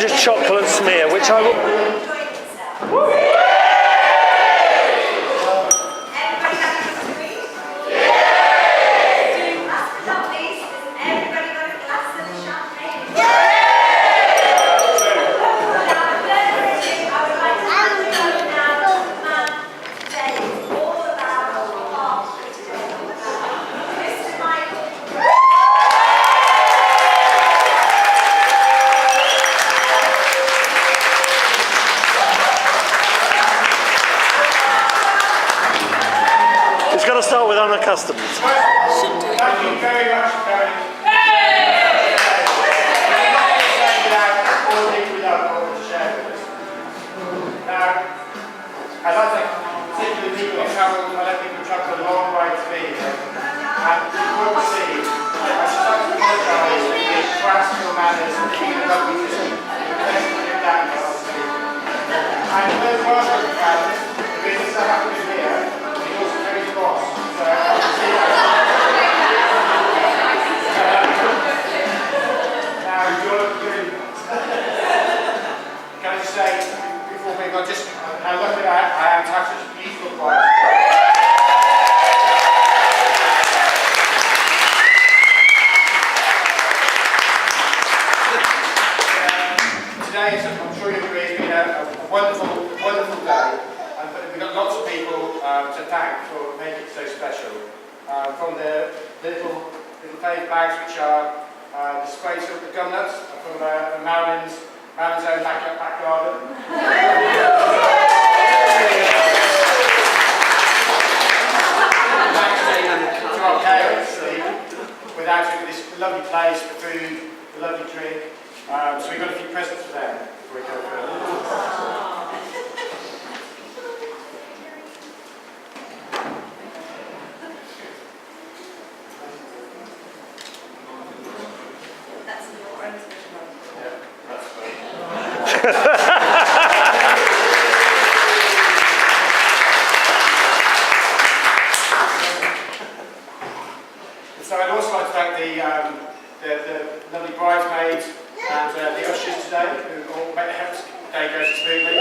gorgeous chocolate smear, which I will... It's got to start with unaccustomed. Thank you very much, Karen. Now, I'd like to particularly people who travel, I let people travel a long way to be here. And you will see, I should like to apologise for the classical manners of the rugby system. And those Welsh fans, the reason so happy to be here, he's also Terry's boss. So I can see that. Now, you're good. Can I just say, before we go, just how lucky I am to have such a beautiful choir. Today, I'm sure you agree, has been a wonderful, wonderful day. And we've got lots of people to thank for making it so special. From the little paper bags which are displayed of the gum nuts from Marilyn's own back garden. To our parents, without it, this lovely place, the food, the lovely drink. So we've got a few presents for them before we go further. So I'd also like to thank the lovely bridesmaids and the ushers today, who all make the day go so smoothly. I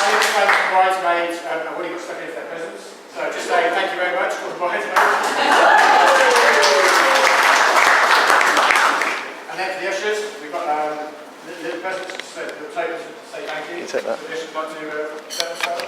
need to thank the bridesmaids. I've already got stuck into their presents, so just saying thank you very much for the bridesmaids. And then for the ushers, we've got little presents to the table to say thank you. You take that. So the ushers like to set themselves.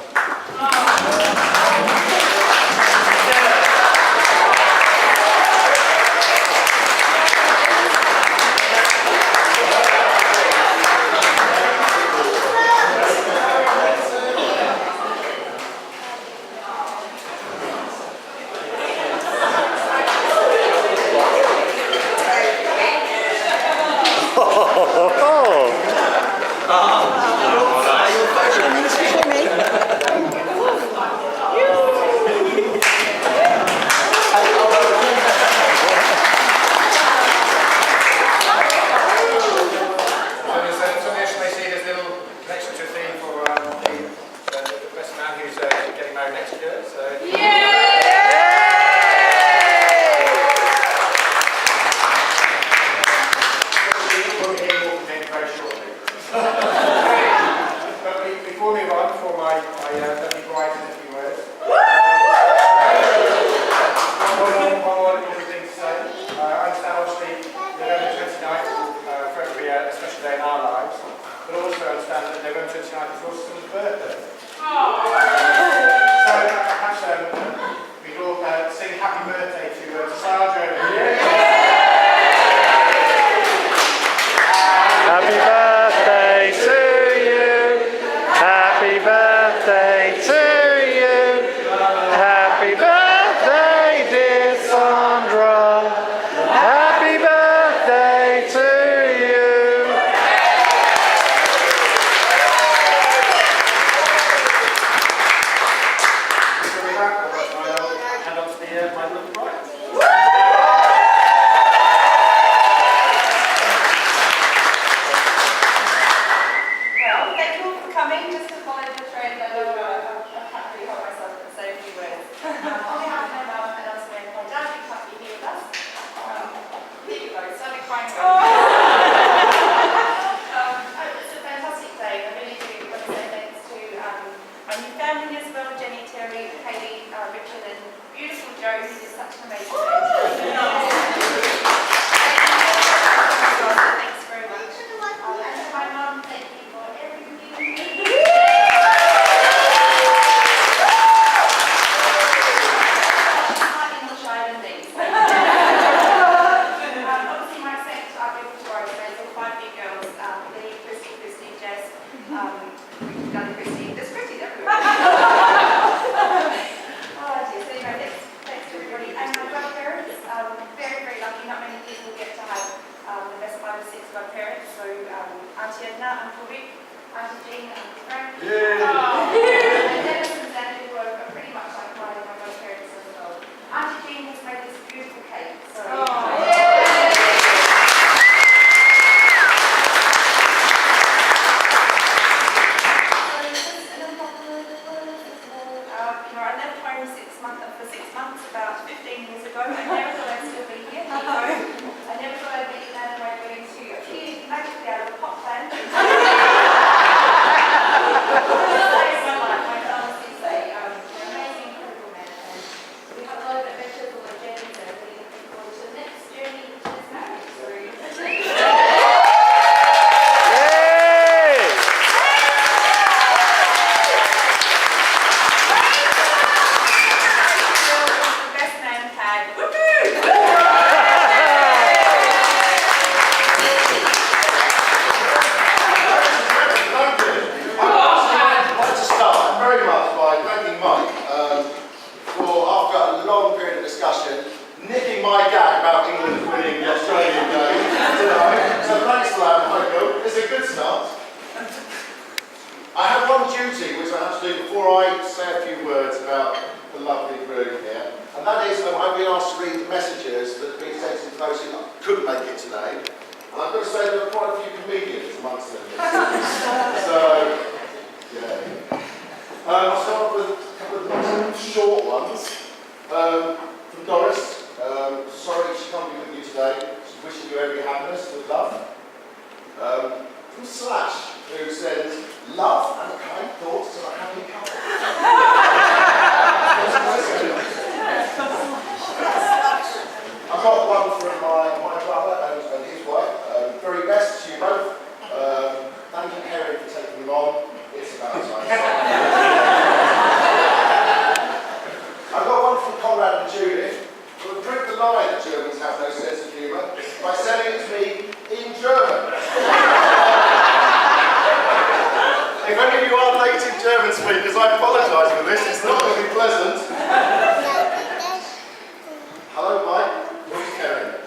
family as well, Jenny, Terry, Hayley, Richard and beautiful Joe, who did such an amazing job. Thanks very much. And to my mum, thank you for everything. Slightly more shy than me. Obviously my saints are beautiful bridesmaids, all 5 big girls, Lee, Christy, Jess, we've done Christy, there's Christy everywhere. Oh dear, so anyway, thanks to everybody. And my godparents, very, very lucky, not many people get to have the best 5 or 6 godparents. So Auntie Edna, Uncle Rick, Auntie Jean, Uncle Frank. And Dennis and Xander, who are pretty much like my godparents as well. Auntie Jean has made this beautiful cake. So, for 6 months, about 15 years ago. I never thought I'd still be here. I never thought I'd be in m&kwedding to appear magically out of a pot plant. My pharmacy say, you're an amazing, incredible man. And we have a lot of adventures, a lot of journeys, and really looking forward to the next journey, which is marriage. Nicking my gag about England winning the Australian game tonight. So thanks for that, Michael. It's a good start. I have one duty which I have to do before I say a few words about the lovely room here. And that is I've been asked to read messages that have been sent to those who couldn't make it today. And I've got to say there are quite a few comedians amongst them. So, yeah. I'll start off with a couple of nice short ones. From Doris. Sorry she can't be with you today. She's wishing you every happiness with love. From Slash, who sends love and kind thoughts to a happy couple. I've got one from my brother and his wife. Very best to you both. Thank you, Harry, for taking them on. It's about time. I've got one from Conrad and Judith, who have proved the lie that Germans have no sense of humour by sending it to me in German. If any of you are native German speakers, I apologise for this, it's not going to be pleasant. Hello Mike, who's Karen?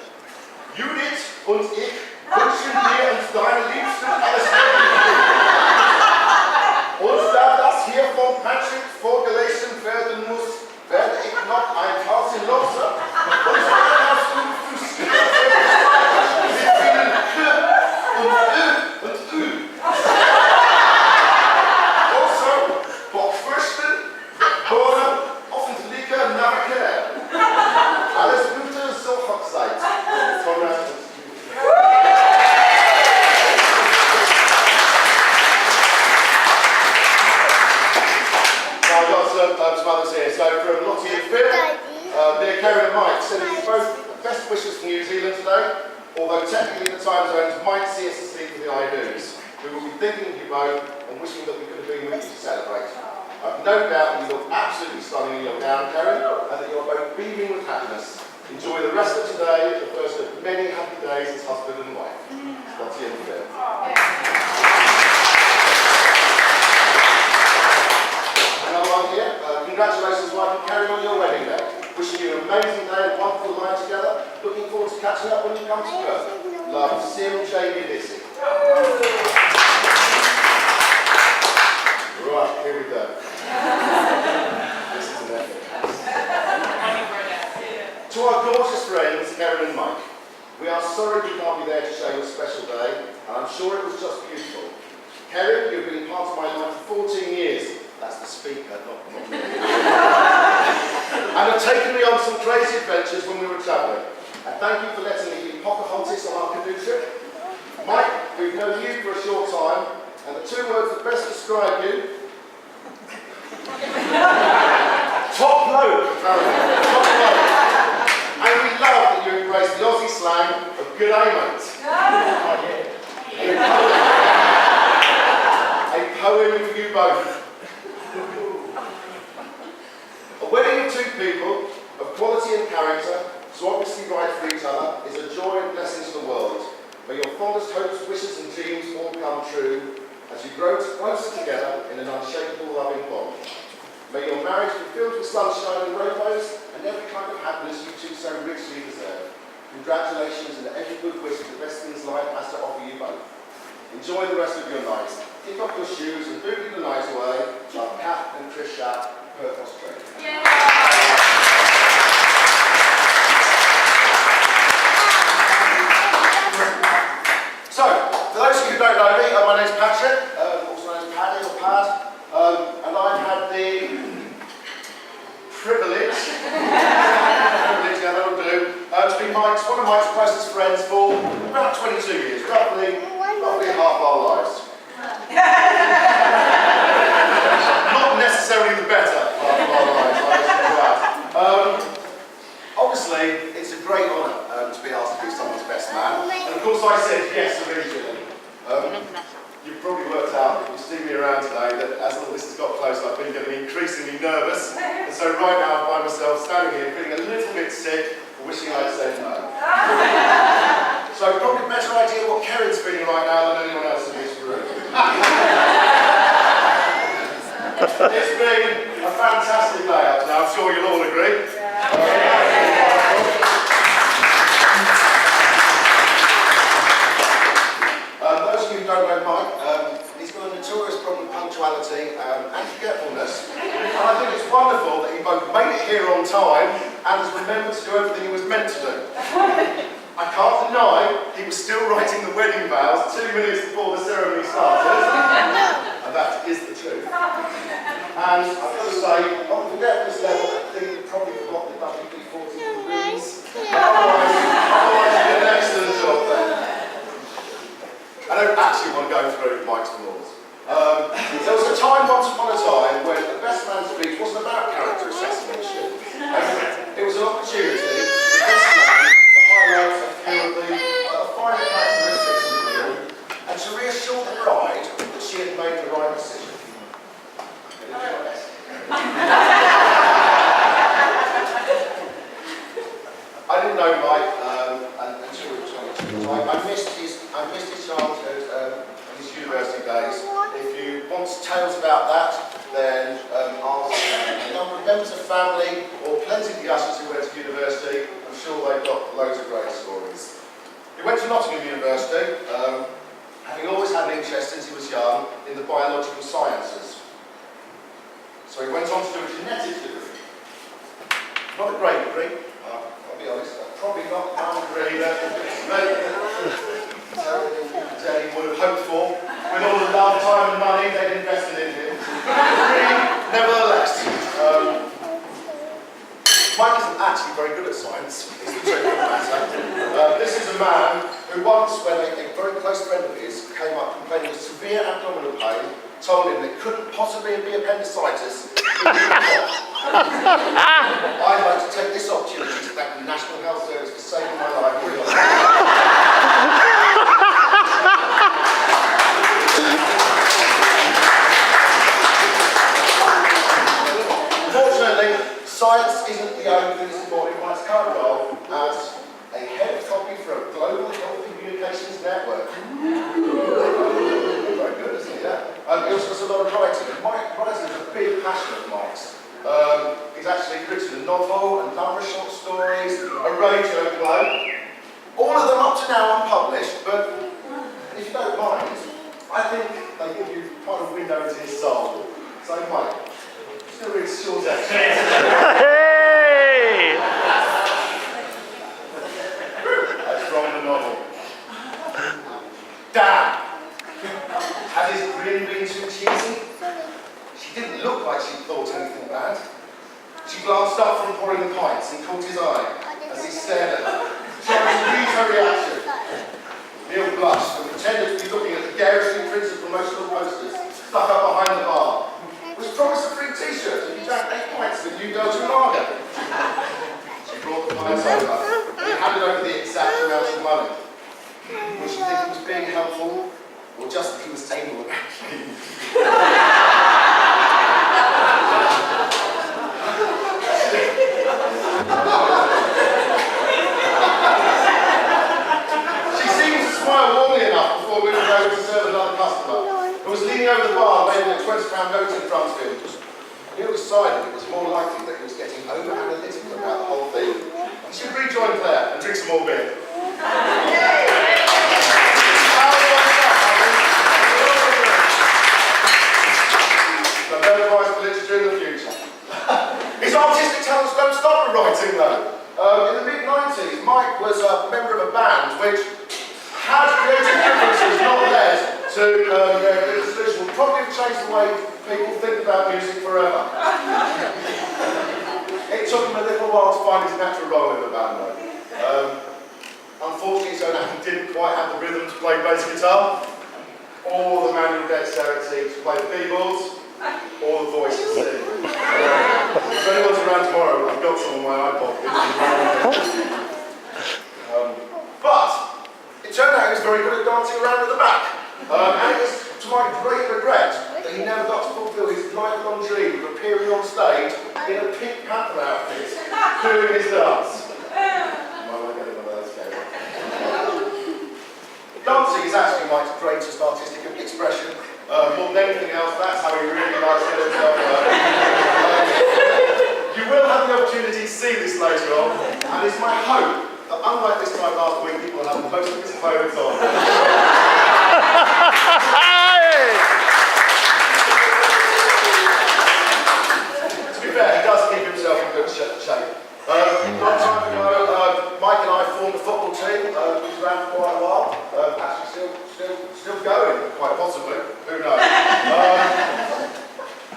Judith und ich wünschen dir und deine Liebsten alles Gute. Und da das hier vom Patrick vorgelesen werden muss, werde ich noch ein Haus in Lotse und so etwas mit vielen K und Ü. Also, Bockfrüchten, Bohnen, offentliche Nahverkehr. Alles Gute zur Hochzeit. I've got some others here. So from Lottie and Phil, dear Karen and Mike, sending you both best wishes from New Zealand today, although technically the time zones might see us asleep for the I-Do's. We will be thinking of you both and wishing that we could have been with you to celebrate. I've no doubt you look absolutely stunning in your gown, Karen, and that you're both beaming with happiness. Enjoy the rest of today, the first of many happy days as husband and wife. Lottie and Phil. Another one here. Congratulations, wife, and carrying on your wedding day. Wishing you an amazing day and wonderful night together. Looking forward to catching up when you come to Perth. Love, Sim, Jamie, Lizzie. Right, here we go. This is an effort. To our gorgeous friends, Karen and Mike, we are sorry we can't be there to show you a special day, and I'm sure it was just beautiful. Karen, you've been part of my life for 14 years. That's the speaker, not me. And have taken me on some crazy adventures when we were travelling. And thank you for letting me be Pocahontas on our canoe trip. Mike, we've known you for a short time, and the 2 words that best describe you And we love that you embrace the Aussie slang of good day, mate. A poem for you both. A wedding of two people of quality and character, so obviously right for each other, is a joy and blessing to the world. May your fondest hopes, wishes and dreams all come true as you grow closer together in an unshakable loving bond. May your marriage be filled with sunshine and rainbows and every kind of happiness you two so richly deserve. Congratulations and every good wish for the best things life has to offer you both. Enjoy the rest of your night. Kick off your shoes and boogie the night away like Kath and Chris Schaap, Perth, Australia. Yeah. So, for those of you who don't know me, my name's Patrick, also known as Paddy or Pad, and I've had the privilege, to be one of Mike's closest friends for about 22 years, roughly half our lives. Not necessarily the better half of our lives, I was obviously, it's a great honour to be asked to be someone's best man, and of course I said yes immediately. You've probably worked out, if you've seen me around today, that as all this has got closer, I've been getting increasingly nervous, and so right now I find myself standing here feeling a little bit sick, wishing I'd said no. So probably a better idea what Keren's feeling right now than anyone else in this room. It's been a fantastic day up to now, I'm sure you'll all agree. Those of you who don't know Mike, he's got a notorious problem with punctuality and forgetfulness. And I think it's wonderful that he both made it here on time and has remembered to do everything he was meant to do. I can't deny he was still writing the wedding vows 2 minutes before the ceremony started. And that is the truth. And I've got to say, on the forgetfulness level, I think he probably forgot the WP-40 rules. Otherwise he did an excellent job there. I don't actually want to go through Mike's flaws. There was a time, once upon a time, when the best man's speech wasn't about character assassination. It was an opportunity for the best man to highlight a few of the finer characteristics of the group and to reassure the bride that she had made the right decision. I didn't know Mike until we were 22. I missed his childhood and his university days. If you want tales about that, then ask a number of members of family or plenty of the ushers who went to university. I'm sure they've got loads of great stories. He went to Nottingham University, having always had an interest since he was young in the biological sciences. So he went on to do a genetics degree. Not a great degree, I'll be honest, probably not one degree that Jenny would have hoped for, with all the love, time and money they'd invested in him. Nevertheless, Mike isn't actually very good at science, is the truth of the matter. This is a man who once, when a very close friend of his came up complaining of severe abdominal pain, told him it couldn't possibly be appendicitis. I'd like to take this opportunity to thank the National Health Service for saving my life. Unfortunately, science isn't the only thing that's important in Mike's current role as a head copy for a global health communications network. Very good, isn't he? Yeah. He also does a lot of writing. Writing is a big passion of Mike's. He's actually written a novel, a number of short stories, a radio play. All of them up to now unpublished, but if you don't mind, I think they give you quite a window into his soul. So Mike, just going to read a short essay. Hey! That's from the novel. Damn! Had his grin been too cheesy? She didn't look like she thought anything bad. She glanced up from pouring the pints and caught his eye as he stared at her, trying to read her reaction. Neil blushed and pretended to be looking at the garishly printed promotional posters stuck up behind the bar, which promised a free t-shirt if you drank 8 pints of a new Belgian lager. was anal, actually. She seemed to smile warmly enough before we were going to serve another customer, who was leaning over the bar waving a £20 note in front of him. He decided it was more likely that he was getting over-analytical about the whole thing. He should rejoin Claire and drink some more beer. But no advice for literature in the future. His artistic talents don't stop at writing though. In the mid-90s, Mike was a member of a band which had creative differences not led to their solution. Will probably have changed the way people think about music forever. It took him a little while to find his natural role in the band though. Unfortunately, his own acting didn't quite have the rhythm to play bass guitar, or the manual dexterity to play the keyboards, or the voice to sing. If anyone's around tomorrow, I've got some on my iPod. But it turned out he was very good at dancing around at the back. And it was to my great regret that he never got to fulfil his lifelong dream of appearing on stage in a Pink Panther outfit, doing his dance. Dancing is actually Mike's greatest artistic expression. More than anything else, that's how he really likes to get himself You will have the opportunity to see this later on, and it's my hope that unlike this time last week, people will have most of his clothes on. To be fair, he does keep himself in good shape. Long time ago, Mike and I formed a football team, which was around for quite a while. Actually, still going, quite possibly. Who knows?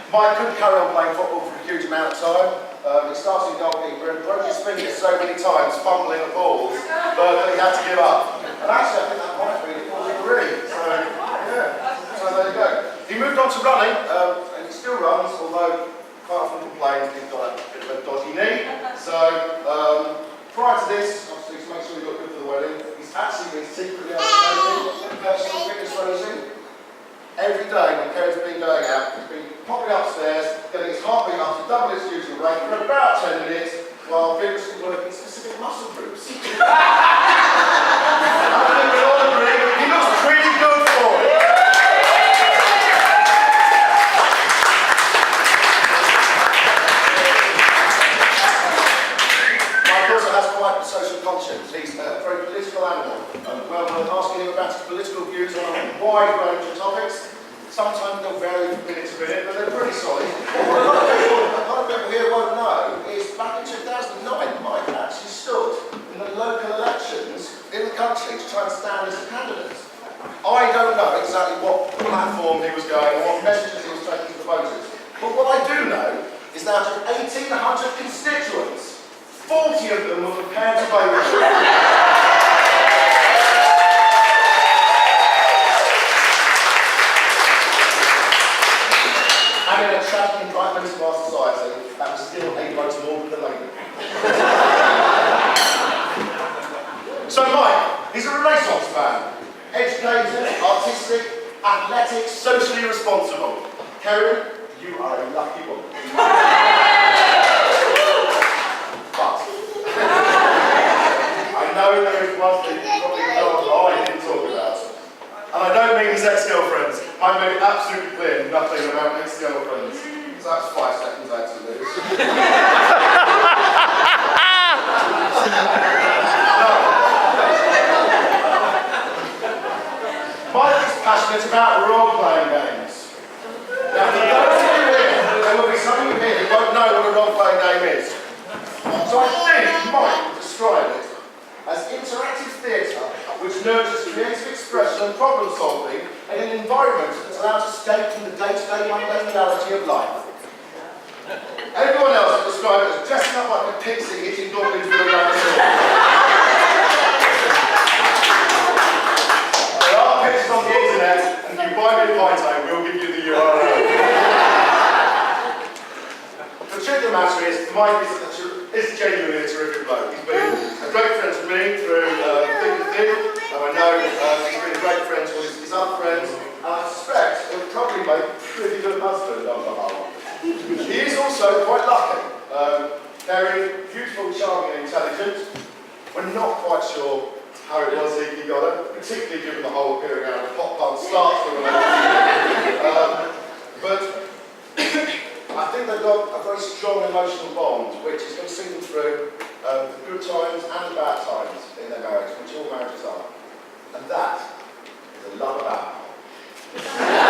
Mike couldn't carry on playing football for a huge amount of time. He started goalkeeper and broke his fingers so many times fumbling the balls that he had to give up. And actually, I think that might be the cause of the ring. So, yeah. So there you go. He moved on to running, and he still runs, although quite often complains he's got a bit of a dodgy knee. So, prior to this, obviously to make sure he got good for the wedding, he's actually been secretly undertaking personal fitness regime. Every day when Kerry's been going out, he's been popping upstairs, getting his heart beat up to double its usual rate for about 10 minutes, while vigorously working specific muscle groups. I think we all agree, he looks pretty good for it. Social conscience. He's a very political animal. Well worth asking him about his political views on a wide range of topics. Sometimes they'll vary from minute to minute, but they're pretty solid. What a lot of people here won't know is back in 2009, Mike actually stood in the local elections in the country to try and stand as a candidate. I don't know exactly what platform he was going and what messages he was taking to the voters. But what I do know is that out of 1,800 constituents, 40 of them were prepared to vote for him. And in a tragic indictment of our society, that was still a vote more than the Labour. So Mike, he's a Renaissance man. Educated, artistic, athletic, socially responsible. Kerry, you are a lucky woman. I know there is one thing you probably I didn't talk about. And I don't mean his ex-girlfriends. I made it absolutely clear nothing about ex-girlfriends. So that's 5 seconds out to lose. Mike is passionate about role-playing games. Now, for those of you here, there will be some of you here who won't know what a role-playing game is. So I think Mike would describe it as interactive theatre which nurtures creative expression and problem solving in an environment that allows escape from the day-to-day mundane reality of life. Everyone else would describe it as dressing up like a pixie eating goblins with a rubber sword. There are pictures on the internet, and if you buy me a pint, I will give you the URL. The truth of the matter is, Mike is genuinely a terrific bloke. He's been a great friend to me through thick and thin, and I know he's been a great friend to his other friends, and I suspect it would probably make a pretty good husband on the whole. He is also quite lucky. Very beautiful, charming and intelligent. We're not quite sure how it was he got it, particularly given the whole appearing out of the pop punk starts for the but I think they've got a very strong emotional bond, which is going to see them through the good times and the bad times in their marriage, which all marriages are. And that is a love of alcohol.